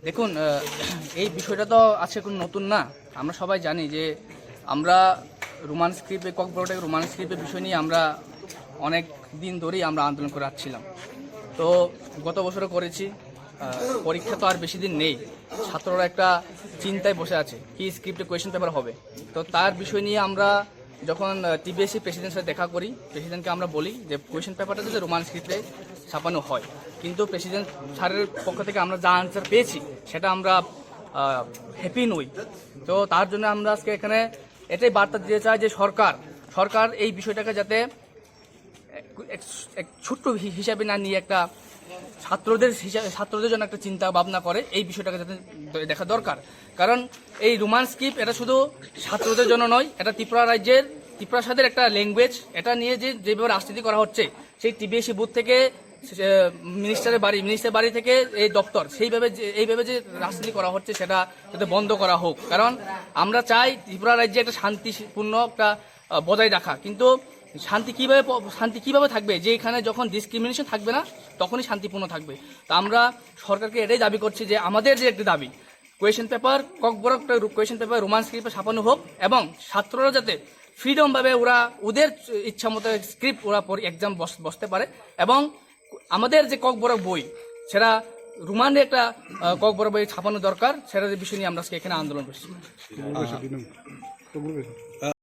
দেখুন, এই বিষয়টা তো আছে কোনো নতুন না। আমরা সবাই জানি যে আমরা রোমান স্ক্রিপ্টে ককবরক রোমান স্ক্রিপ্টের বিষয় নিয়ে আমরা অনেক দিন ধরেই আমরা আন্দোলন করে আসছিলাম। তো গত বছরও করেছি। পরীক্ষা তো আর বেশি দিন নেই, ছাত্ররা একটা চিন্তায় বসে আছে কি স্ক্রিপ্টে কোয়েশ্চেন পেপার হবে। তো তার বিষয় নিয়ে আমরা যখন টিবিএসসি প্রেসিডেন্টের সাথে দেখা করি, প্রেসিডেন্টকে আমরা বলি যে কোয়েশ্চেন পেপারটা যাতে রোমান স্ক্রিপ্টে ছাপানো হয়। কিন্তু প্রেসিডেন্ট স্যারের পক্ষ থেকে আমরা যা আনসার পেয়েছি সেটা আমরা হ্যাপি নই। তো তার জন্য আমরা আজকে এখানে এটাই বার্তা দিতে চাই যে সরকার এই বিষয়টাকে যাতে এক ছোট্ট হিসাবে না নিয়ে একটা ছাত্রদের জন্য একটা চিন্তা ভাবনা করে, এই বিষয়টাকে যাতে দেখা দরকার। কারণ এই রোমান স্ক্রিপ্ট এটা শুধু ছাত্রদের জন্য নয়, এটা ত্রিপুরা সাথের একটা ল্যাঙ্গুয়েজ। এটা নিয়ে যেভাবে রাজনীতি করা হচ্ছে, সেই টিবিএসসি বুথ থেকে মিনিস্টার বাড়ি থেকে এই দপ্তর, এইভাবে যে রাজনীতি করা হচ্ছে সেটা যাতে বন্ধ করা হোক। কারণ আমরা চাই ত্রিপুরা রাজ্যে একটা শান্তিপূর্ণ একটা বজায় রাখা। কিন্তু শান্তি কিভাবে থাকবে যে এখানে যখন ডিসক্রিমিনেশন থাকবে না তখনই শান্তিপূর্ণ থাকবে। তো আমরা সরকারকে এটাই দাবি করছি যে আমাদের যে একটি দাবি, question paper Kokborok question paper Roman স্ক্রিপ্টে ছাপানো হোক এবং ছাত্ররা যাতে ফ্রিডম ভাবে ওদের ইচ্ছা মতো স্ক্রিপ্ট ওরা এক্সাম বসতে পারে। এবং আমাদের যে ককবরক বই সেটা রোমানে একটা ককবরক বই ছাপানো দরকার, সেটার বিষয় নিয়ে আমরা এখানে আন্দোলন করছি।